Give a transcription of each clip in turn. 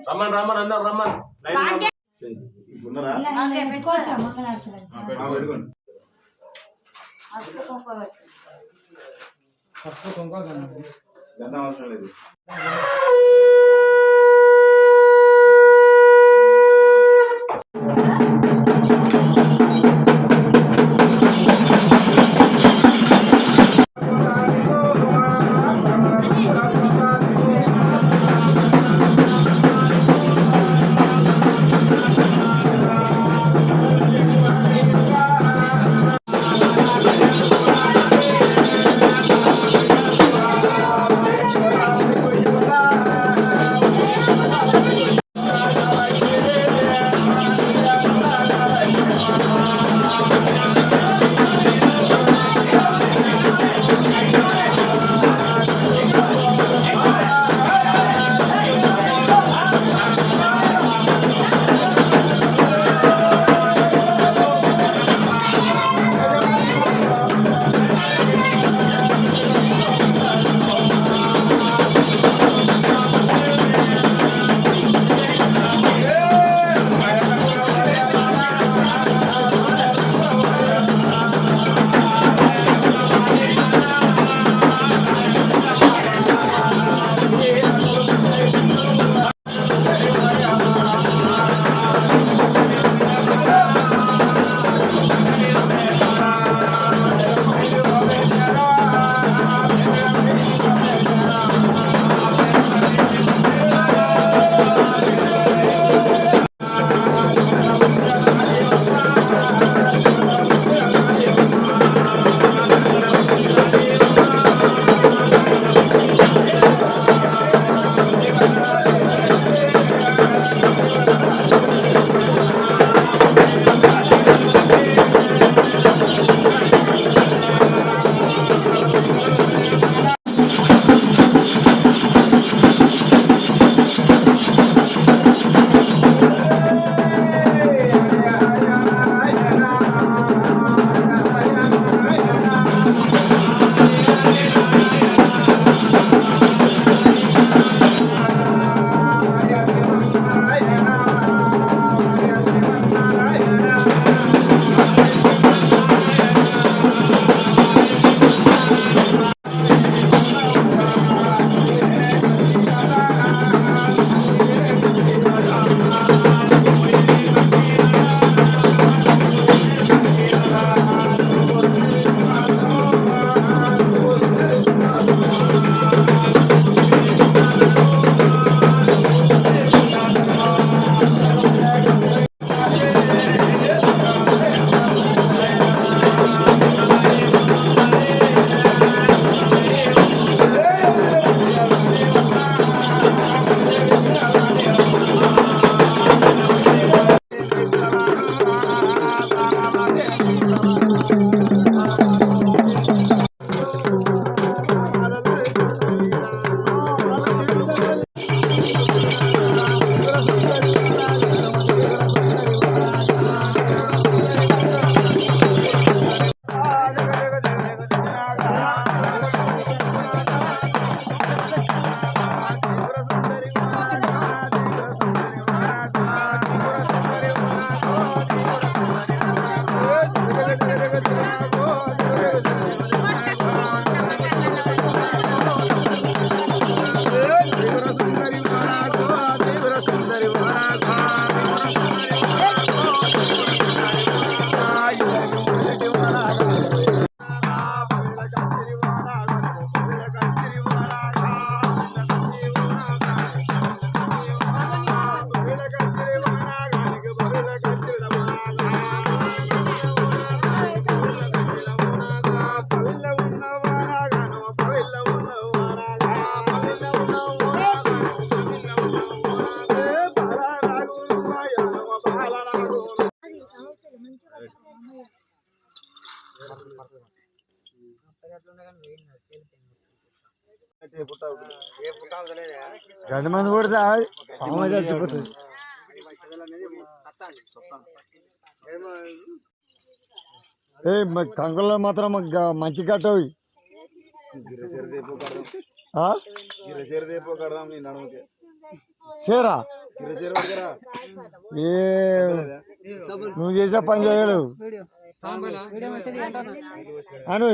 రమ్మన్ రమ్మన్ అందరు రమ్మన్ గంధం అవసరం లేదు. గంట మంది కొడితే పాము చచ్చిపోతుంది. కంకుల్లో మాత్రం మంచి కట్టవి. ఆ? గిరసేరు రేపు కడదాం నీ నడుముకి సేరా గిరసేరు పడకరా ఏ నువ్వు చేసే పని చేయలేవు అను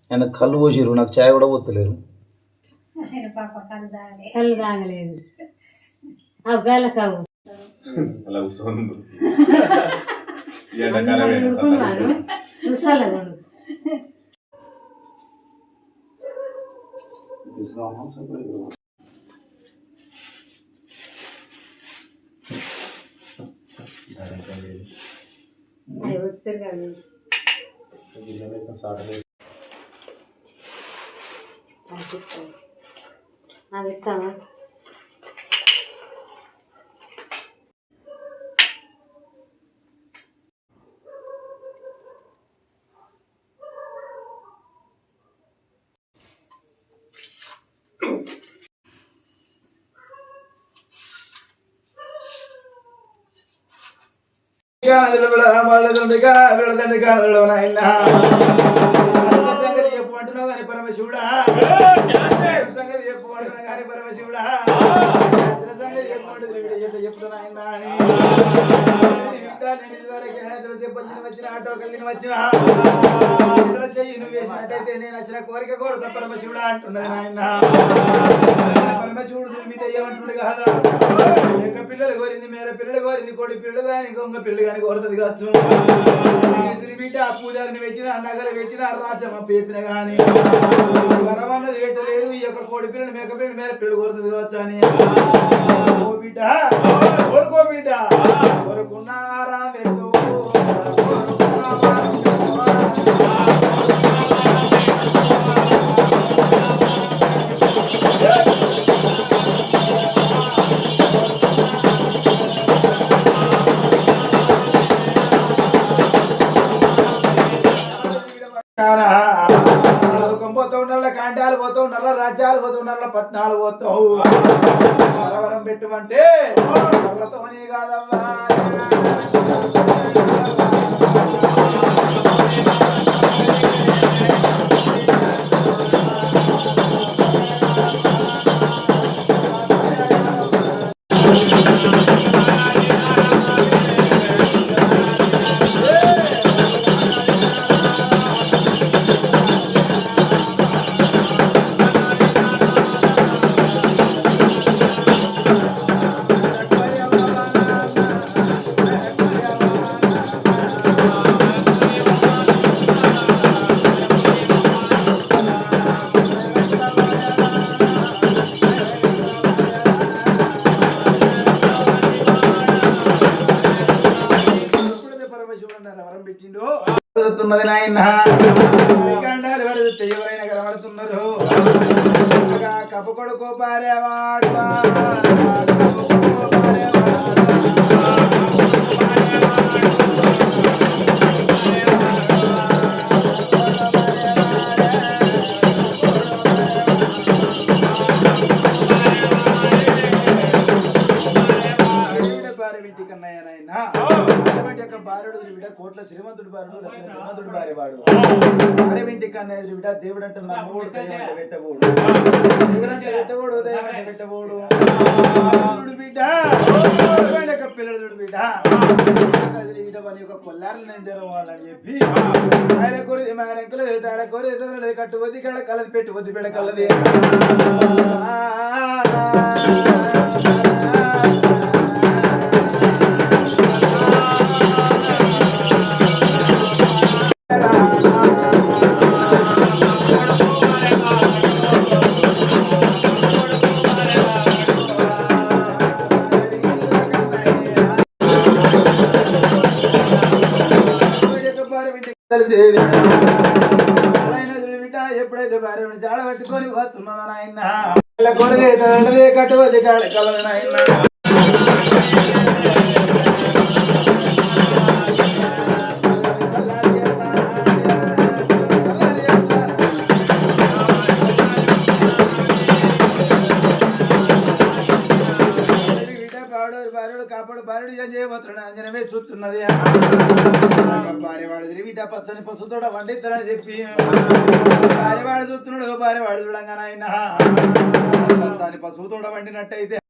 ఆయన కళ్ళు పోసిరు, నాకు ఛాయ్ కూడా పోతలేరు. కళ్ళు తాగలేదు అవ్వాల కావు వస్తారు కానీ అది ఇస్తావా అంటున్నావు కానీ పరమశివుడా సంగతి చెప్పు అంటున్నా కానీ పరమశివుడా సంగతి చెప్తున్నా వచ్చిన ఆటో కలిగిన వచ్చిన చెయ్యి నువ్వు వేసినట్టయితే నేను వచ్చిన కోరిక కోరుతా పరమశివుడా అంటున్నది నాయన. పరమశివుడు మీట ఏమంటుండు కాదా, యొక్క పిల్లలు కోరింది మేర పిల్లలు కోరింది కోడి పిల్లలు కానీ ఇంకొక పిల్లలు కానీ కోరుతుంది కావచ్చు. బిడ్డ పూజారిని పెట్టిన నగలు పెట్టిన రాజమ్మ పేపిన కానీ వరమన్నది పెట్టలేదు. ఈ యొక్క కోడి పిల్లలు మేక పిల్లలు మేర పిల్లలు కోరుతుంది కావచ్చు అని. ఓ బిడ్డ కోరుకో బిడ్డ కోరుకున్నారా పెడుతూ పోతూ ఉండాల కాంటాలు పోతూ ఉండాల రాజ్యాలు పోతూ ఉండాల పట్టణాలు పోతావు. వరవరం పెట్టుమంటే వాళ్ళతోనే కాదమ్మా. కనబడుతున్నది నాయన గండాలు పడితే ఎవరైనా కనబడుతున్నారు కప్పు కొడుకో పారేవాడు కోట్ల శ్రీమంతుడు బారుడు లక్షల శ్రీమంతుడు బారేవాడు భార్య కన్నా బిడ్డ దేవుడు అంటే నమ్మోడు దైవం పెట్టబోడు పెట్టబోడు దైవం పెట్టబోడు బిడ్డ పిల్లడు చూడు బిడ్డ బిడ్డ పని ఒక కొల్లారు నేను జరవాలని చెప్పి ఆయన కొరిది మారెంకులు ఆయన కొరిది కట్టు వద్ది కళ్ళ కలది పెట్టు వద్ది బిడ్డ కలది ఎప్పుడైతే భార్య జాడ పట్టుకొని పోతున్నావు నాయన కొరదే కట్టువది కలదు నాయన కాపాడు భార్యుడు ఏం చేయబోతున్నాడు అంజనమే చూస్తున్నది భార్యవాడు తిరిగి పచ్చని పసుతోడ వండిస్తారని చెప్పి భార్యవాడు చూస్తున్నాడు భార్యవాడు చూడంగా నాయన పచ్చని పసుతోడ వండినట్టయితే